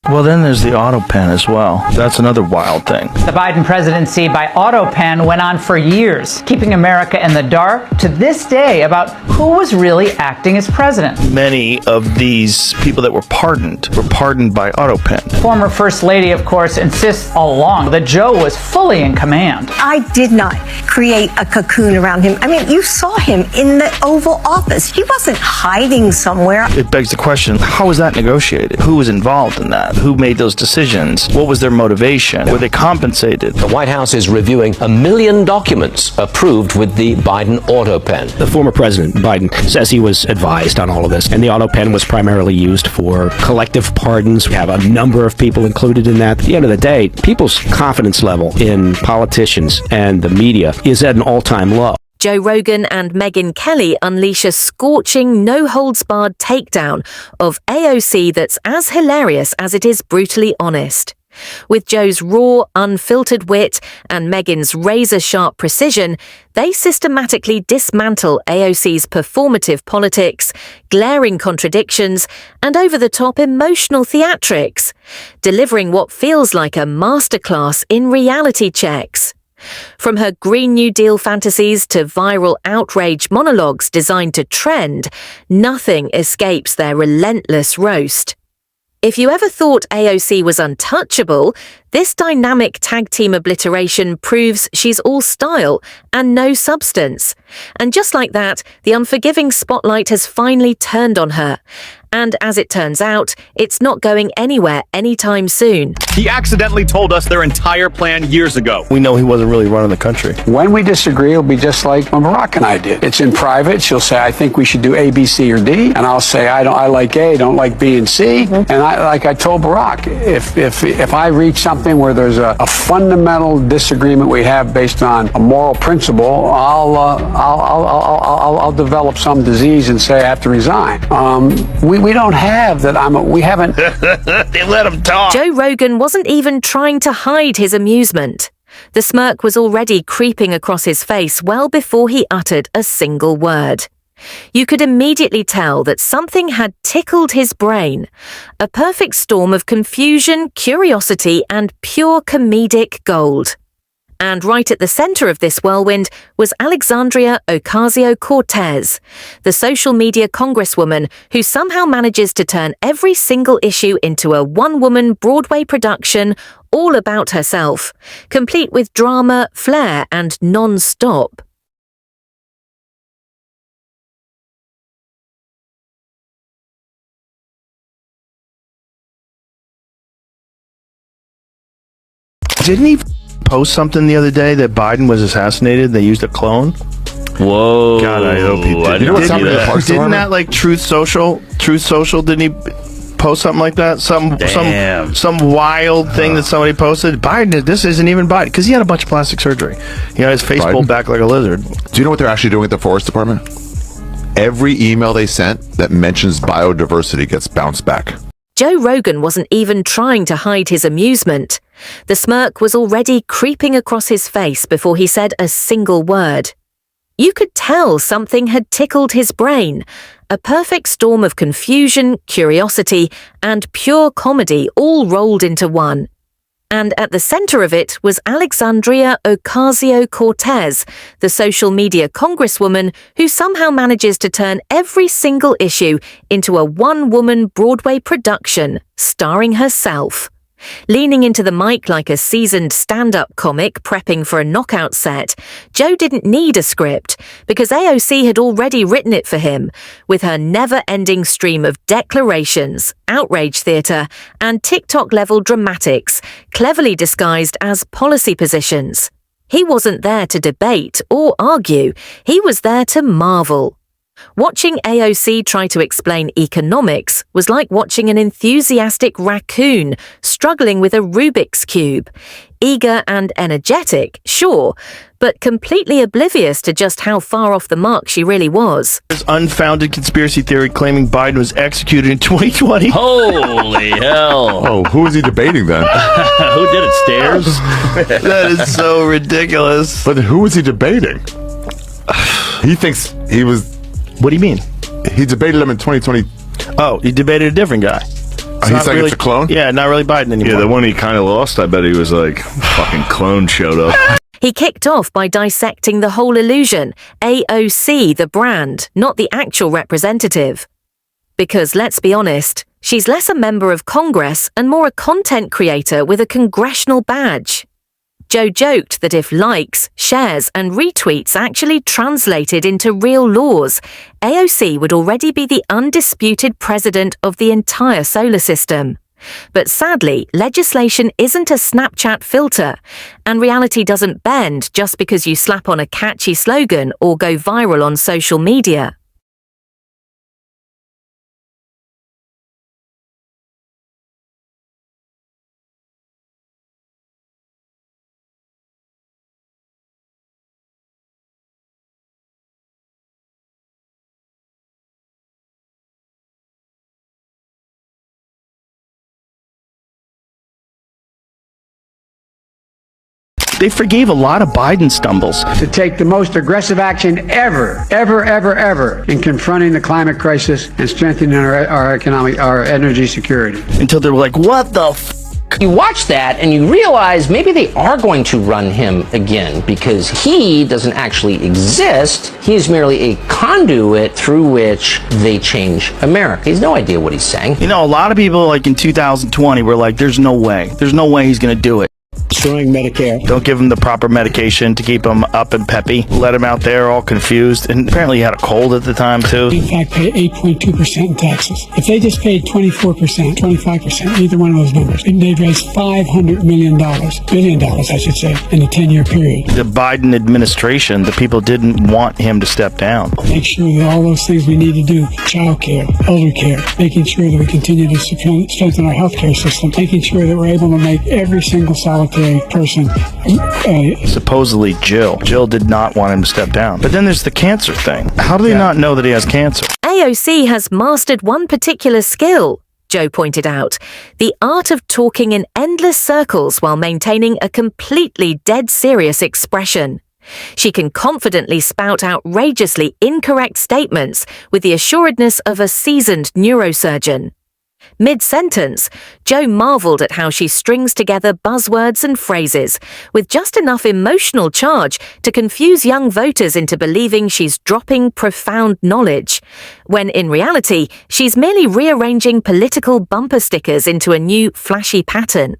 Well, then there's the auto pen as well. That's another wild thing. The Biden presidency by auto pen went on for years, keeping America in the dark to this day about who was really acting as president. Many of these people that were pardoned by auto pen. Former First Lady, of course, insists all along that Joe was fully in command. I did not create a cocoon around him. I mean, you saw him in the Oval Office. He wasn't hiding somewhere. It begs the question, how was that negotiated? Who was involved in that? Who made those decisions? What was their motivation? Were they compensated? The White House is reviewing 1 million documents approved with the Biden auto pen. The former President Biden says he was advised on all of this, and the auto pen was primarily used for collective pardons. We have a number of people included in that. At the end of the day, people's confidence level in politicians and the media is at an all-time low. Joe Rogan and Megyn Kelly unleash a scorching, no-holds-barred takedown of AOC that's as hilarious as it is brutally honest. With Joe's raw, unfiltered wit and Megyn's razor-sharp precision, they systematically dismantle AOC's performative politics, glaring contradictions, and over-the-top emotional theatrics, delivering what feels like a masterclass in reality checks. From her Green New Deal fantasies to viral outrage monologues designed to trend, nothing escapes their relentless roast. If you ever thought AOC was untouchable, this dynamic tag team obliteration proves she's all style and no substance. And just like that, the unforgiving spotlight has finally turned on her. And as it turns out, it's not going anywhere anytime soon. He accidentally told us their entire plan years ago. We know he wasn't really running the country. When we disagree, it'll be just like when Barack and I did. It's in private. She'll say, I think we should do A, B, C, or D. And I'll say, I like A, don't like B and C. And like I told Barack, if I reach something where there's a fundamental disagreement we have based on a moral principle, I'll develop some disease and say I have to resign. We don't have that. We haven't. They let him talk. Joe Rogan wasn't even trying to hide his amusement. The smirk was already creeping across his face well before he uttered a single word. You could immediately tell that something had tickled his brain. A perfect storm of confusion, curiosity, and pure comedic gold. And right at the center of this whirlwind was Alexandria Ocasio-Cortez, the social media congresswoman who somehow manages to turn every single issue into a one-woman Broadway production all about herself, complete with drama, flair, and non-stop. Didn't he post something the other day that Biden was assassinated? They used a clone. Whoa! God, I hope he did. You know what's happening to the Parks Didn't Department? that like Truth Social? Didn't he post something like that? Some wild thing that somebody posted. Biden, this isn't even Biden because he had a bunch of plastic surgery. He had his face pulled back like a lizard. Do you know what they're actually doing at the Forest Department? Every email they sent that mentions biodiversity gets bounced back. Joe Rogan wasn't even trying to hide his amusement. The smirk was already creeping across his face before he said a single word. You could tell something had tickled his brain. A perfect storm of confusion, curiosity, and pure comedy all rolled into one. And at the center of it was Alexandria Ocasio-Cortez, the social media congresswoman who somehow manages to turn every single issue into a one-woman Broadway production, starring herself. Leaning into the mic like a seasoned stand-up comic prepping for a knockout set, Joe didn't need a script because AOC had already written it for him, with her never-ending stream of declarations, outrage theatre, and TikTok-level dramatics, cleverly disguised as policy positions. He wasn't there to debate or argue, he was there to marvel. Watching AOC try to explain economics was like watching an enthusiastic raccoon struggling with a Rubik's Cube. Eager and energetic, sure, but completely oblivious to just how far off the mark she really was. This unfounded conspiracy theory claiming Biden was executed in 2020. Holy hell. Oh, who is he debating then? Who did it, Stairs? That is so ridiculous. But who is he debating? He thinks he was... What do you mean? He debated him in 2020. Oh, he debated a different guy. He's like it's a clone? Yeah, not really Biden anymore. Yeah, the one he kind of lost, I bet he was like, fucking clone showed up. He kicked off by dissecting the whole illusion, AOC the brand, not the actual representative. Because let's be honest, she's less a member of Congress and more a content creator with a congressional badge. Joe joked that if likes, shares and retweets actually translated into real laws, AOC would already be the undisputed president of the entire solar system. But sadly, legislation isn't a Snapchat filter, and reality doesn't bend just because you slap on a catchy slogan or go viral on social media. They forgave a lot of Biden stumbles. To take the most aggressive action ever in confronting the climate crisis and strengthening our energy security. Until they were like, what the You watch that and you realize maybe they are going to run him again because he doesn't actually exist. He is merely a conduit through which they change America. He has no idea what he's saying. You know, a lot of people like in 2020 were like, there's no way he's going to do it. Destroying Medicare. Don't give him the proper medication to keep him up and peppy. Let him out there all confused. And apparently he had a cold at the time, too. In fact, pay 8.2% in taxes. If they just paid 24%, 25%, either one of those numbers, they'd raise $500 billion, I should say, in a 10-year period. The Biden administration, the people didn't want him to step down. Make sure that all those things we need to do, child care, elder care, making sure that we continue to strengthen our healthcare system, making sure that we're able to make every single solitary person. Supposedly Jill did not want him to step down. But then there's the cancer thing. How do they not know that he has cancer? AOC has mastered one particular skill, Joe pointed out, the art of talking in endless circles while maintaining a completely dead serious expression. She can confidently spout outrageously incorrect statements with the assuredness of a seasoned neurosurgeon. Mid-sentence, Joe marveled at how she strings together buzzwords and phrases with just enough emotional charge to confuse young voters into believing she's dropping profound knowledge, when in reality, she's merely rearranging political bumper stickers into a new flashy pattern,